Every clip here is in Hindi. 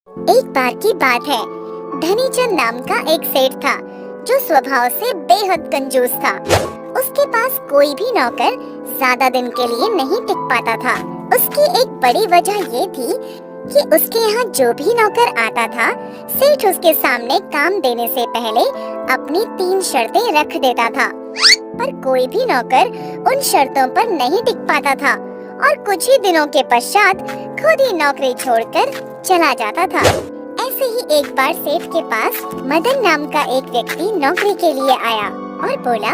एक बार की बात है। धनीचंद नाम का एक सेठ था जो स्वभाव से बेहद कंजूस था। उसके पास कोई भी नौकर ज्यादा दिन के लिए नहीं टिक पाता था। उसकी एक बड़ी वजह ये थी कि उसके यहाँ जो भी नौकर आता था, सेठ उसके सामने काम देने से पहले अपनी 3 शर्तें रख देता था। पर कोई भी नौकर उन शर्तों पर नहीं टिक पाता था और कुछ ही दिनों के पश्चात खुद ही नौकरी छोड़कर चला जाता था। ऐसे ही एक बार सेठ के पास मदन नाम का एक व्यक्ति नौकरी के लिए आया और बोला,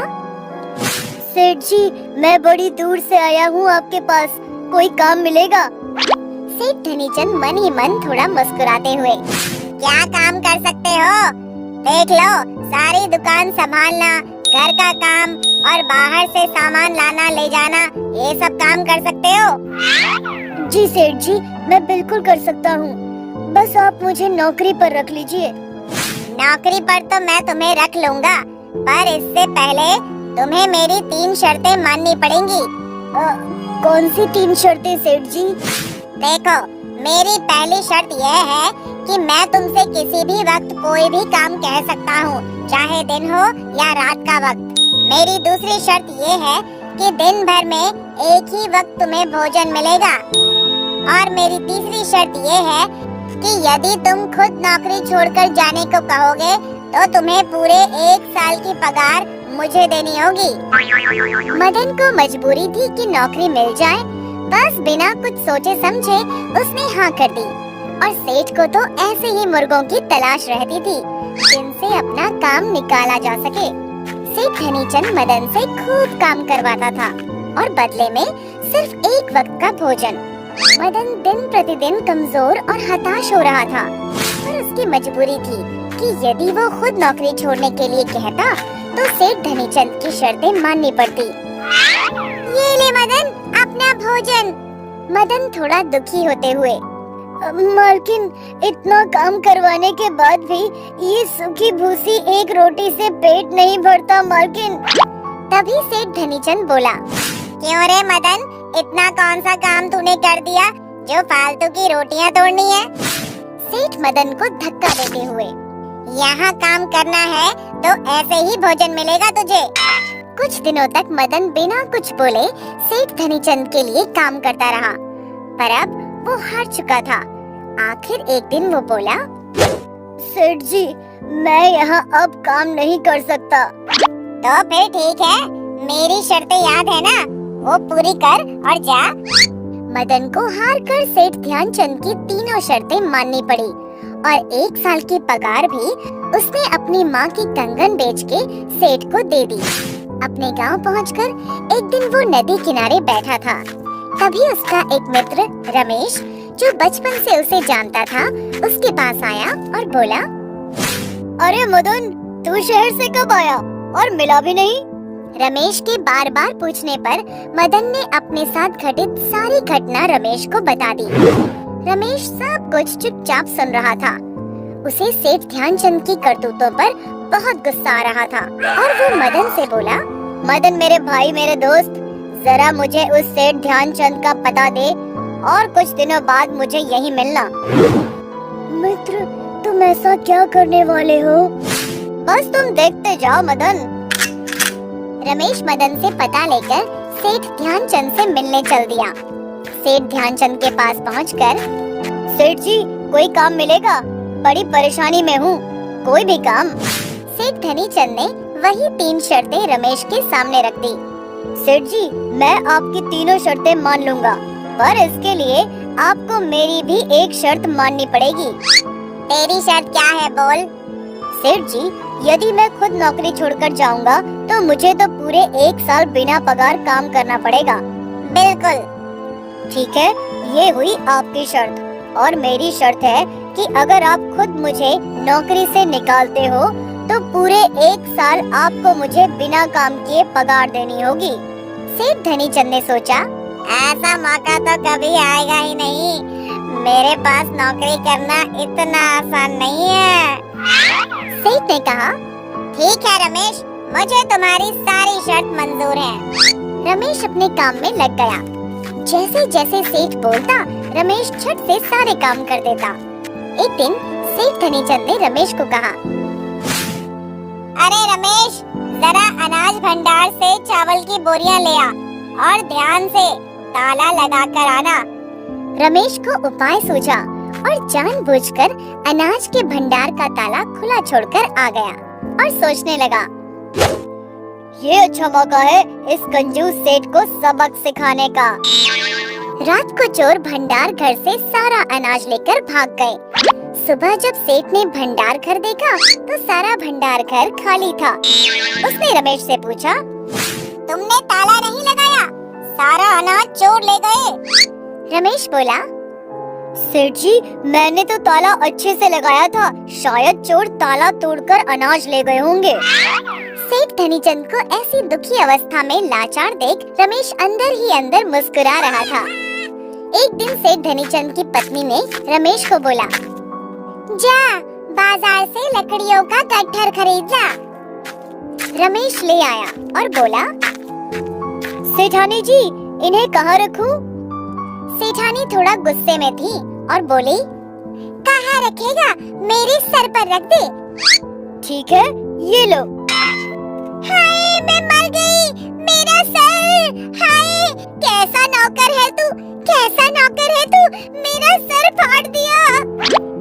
सेठ जी, मैं बड़ी दूर से आया हूँ आपके पास, कोई काम मिलेगा? सेठ धनीचंद मन ही मन थोड़ा मुस्कुराते हुए, क्या काम कर सकते हो? देख लो, सारी दुकान संभालना, घर का काम और बाहर से सामान लाना ले जाना, ये सब काम कर सकते हो? जी सेठ जी, मैं बिल्कुल कर सकता हूँ, बस आप मुझे नौकरी पर रख लीजिए। नौकरी पर तो मैं तुम्हें रख लूँगा, पर इससे पहले तुम्हें मेरी 3 शर्तें माननी पड़ेंगी। कौन सी 3 शर्तें सेठ जी? देखो, मेरी पहली शर्त यह है कि मैं तुमसे किसी भी वक्त कोई भी काम कह सकता हूँ, चाहे दिन हो या रात का वक्त। मेरी दूसरी शर्त ये है कि दिन भर में एक ही वक्त तुम्हें भोजन मिलेगा। और मेरी तीसरी शर्त ये है कि यदि तुम खुद नौकरी छोड़कर जाने को कहोगे तो तुम्हें पूरे 1 साल की पगार मुझे देनी होगी। मदन को मजबूरी थी कि नौकरी मिल जाए, बस बिना कुछ सोचे समझे उसने हाँ कर दी। और सेठ को तो ऐसे ही मुर्गों की तलाश रहती थी जिनसे अपना काम निकाला जा सके। सेठ धनीचंद मदन से खूब काम करवाता था और बदले में सिर्फ एक वक्त का भोजन। मदन दिन प्रतिदिन कमजोर और हताश हो रहा था, पर उसकी मजबूरी थी कि यदि वो खुद नौकरी छोड़ने के लिए कहता तो सेठ धनीचंद की शर्तें माननी पड़ती। ये ले मदन, अपना भोजन। मदन थोड़ा दुखी होते हुए, मालकिन, इतना काम करवाने के बाद भी ये सूखी भूसी एक रोटी से पेट नहीं भरता मालकिन। तभी सेठ धनीचंद बोला, क्यों रे मदन, इतना कौन सा काम तूने कर दिया जो फालतू की रोटियां तोड़नी है? सेठ मदन को धक्का देते हुए, यहाँ काम करना है तो ऐसे ही भोजन मिलेगा तुझे। कुछ दिनों तक मदन बिना कुछ बोले सेठ धनीचंद के लिए काम करता रहा, पर अब वो हार चुका था। आखिर एक दिन वो बोला, सेठ जी, मैं यहाँ अब काम नहीं कर सकता। तो फिर ठीक है, मेरी शर्तें याद है ना, वो पूरी कर और जा। मदन को हार कर सेठ ध्यानचंद की तीनों शर्तें माननी पड़ी और 1 साल की पगार भी उसने अपनी माँ की कंगन बेच के सेठ को दे दी। अपने गांव पहुंचकर एक दिन वो नदी किनारे बैठा था। तभी उसका एक मित्र रमेश, जो बचपन से उसे जानता था, उसके पास आया और बोला, अरे मदन, तू शहर से कब आया और मिला भी नहीं? रमेश के बार बार पूछने पर मदन ने अपने साथ घटित सारी घटना रमेश को बता दी। रमेश सब कुछ चुपचाप सुन रहा था। उसे सेठ ध्यानचंद की करतूतों पर बहुत गुस्सा आ रहा था और वो मदन से बोला, मदन मेरे भाई, मेरे दोस्त, जरा मुझे उस सेठ ध्यानचंद का पता दे और कुछ दिनों बाद मुझे यहीं मिलना। मित्र, तुम ऐसा क्या करने वाले हो? बस तुम देखते जाओ मदन। रमेश मदन से पता लेकर सेठ ध्यानचंद से मिलने चल दिया। सेठ ध्यानचंद के पास पहुंचकर, सेठ जी, कोई काम मिलेगा? बड़ी परेशानी में हूँ, कोई भी काम। सेठ धनीचंद ने वही 3 शर्तें रमेश के सामने रख दी। सेठ जी, मैं आपकी तीनों शर्तें मान लूँगा, पर इसके लिए आपको मेरी भी एक शर्त माननी पड़ेगी। तेरी शर्त क्या है, बोल? सेठ जी, यदि मैं खुद नौकरी छोड़कर जाऊंगा तो मुझे तो पूरे 1 साल बिना पगार काम करना पड़ेगा। बिल्कुल ठीक है, ये हुई आपकी शर्त और मेरी शर्त है कि अगर आप खुद मुझे नौकरी से निकालते हो तो पूरे 1 साल आपको मुझे बिना काम किए पगार देनी होगी। सेठ धनीचंद ने सोचा, ऐसा मौका तो कभी आएगा ही नहीं, मेरे पास नौकरी करना इतना आसान नहीं है। सेठ ने कहा, ठीक है रमेश, मुझे तुम्हारी सारी शर्त मंजूर है। रमेश अपने काम में लग गया। जैसे जैसे सेठ बोलता, रमेश झट से सारे काम कर देता। एक दिन सेठ धनीचंद ने रमेश को कहा, अरे रमेश, जरा अनाज भंडार से चावल की बोरियां ले आ और ध्यान से ताला लगा कर आना। रमेश को उपाय सूझा और जानबूझकर अनाज के भंडार का ताला खुला छोड़कर आ गया और सोचने लगा, ये अच्छा मौका है इस कंजूस सेठ को सबक सिखाने का। रात को चोर भंडार घर से सारा अनाज लेकर भाग गए। सुबह जब सेठ ने भंडार घर देखा तो सारा भंडार घर खाली था। उसने रमेश से पूछा, तुमने ताला नहीं लगाया? सारा अनाज चोर ले गए। रमेश बोला, सेठ जी, मैंने तो ताला अच्छे से लगाया था, शायद चोर ताला तोड़कर अनाज ले गए होंगे। सेठ धनीचंद को ऐसी दुखी अवस्था में लाचार देख रमेश अंदर ही अंदर मुस्कुरा रहा था। एक दिन सेठ धनीचंद की पत्नी ने रमेश को बोला, जा बाजार से लकड़ियों का गट्ठर खरीद ला। रमेश ले आया और बोला, सेठानी जी, इन्हें कहाँ रखूं? सेठानी थोड़ा गुस्से में थी और बोली, कहाँ रखेगा, मेरे सर पर रख दे। ठीक है, ये लो। हाय, मैं मर गई, मेरा सर। हाय, कैसा नौकर है तू, कैसा नौकर है तू, मेरा सर फाड़ दिया।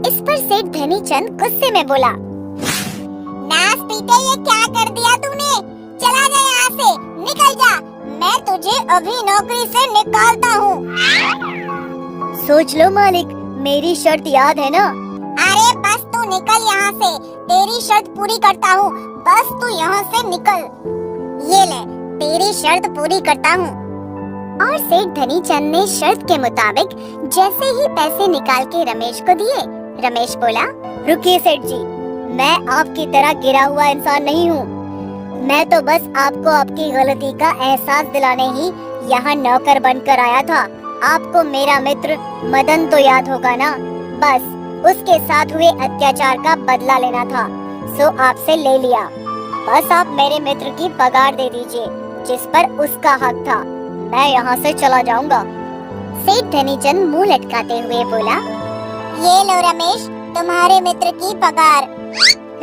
इस पर सेठ धनीचंद गुस्से में बोला, नास पीटे, ये क्या कर दिया तूने? चला जा यहाँ से, निकल जा, मैं तुझे अभी नौकरी से निकालता हूँ। सोच लो मालिक, मेरी शर्त याद है ना? अरे बस तू निकल यहाँ से, तेरी शर्त पूरी करता हूँ, बस तू यहाँ से निकल। ये ले, तेरी शर्त पूरी करता हूँ। और सेठ धनीचंद ने शर्त के मुताबिक जैसे ही पैसे निकाल के रमेश को दिए। रमेश बोला, रुकिए सेठ जी, मैं आपकी तरह गिरा हुआ इंसान नहीं हूँ। मैं तो बस आपको आपकी गलती का एहसास दिलाने ही यहाँ नौकर बनकर आया था। आपको मेरा मित्र मदन तो याद होगा ना? बस उसके साथ हुए अत्याचार का बदला लेना था, सो आपसे ले लिया। बस आप मेरे मित्र की पगार दे दीजिए जिस पर उसका हक था। मैं यहाँ से चला जाऊंगा। सेठ धनीचंद मुंह लटकाते हुए बोला, ये लो रमेश, तुम्हारे मित्र की पगार।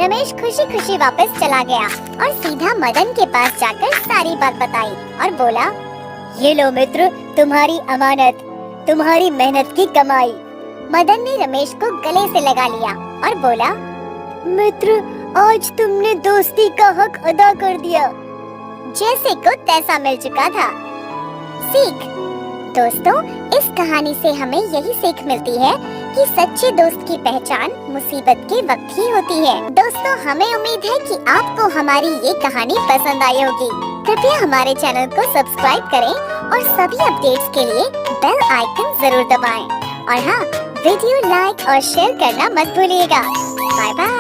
रमेश खुशी खुशी वापस चला गया और सीधा मदन के पास जाकर सारी बात बताई और बोला, ये लो मित्र, तुम्हारी अमानत, तुम्हारी मेहनत की कमाई। मदन ने रमेश को गले से लगा लिया और बोला, मित्र, आज तुमने दोस्ती का हक अदा कर दिया। जैसे को तैसा मिल चुका था। सीख। दोस्तों, इस कहानी से हमें यही सीख मिलती है कि सच्चे दोस्त की पहचान मुसीबत के वक्त ही होती है। दोस्तों, हमें उम्मीद है कि आपको हमारी ये कहानी पसंद आई होगी। कृपया हमारे चैनल को सब्सक्राइब करें और सभी अपडेट्स के लिए बेल आइकन जरूर दबाएं। और हाँ, वीडियो लाइक और शेयर करना मत भूलिएगा। Bye bye.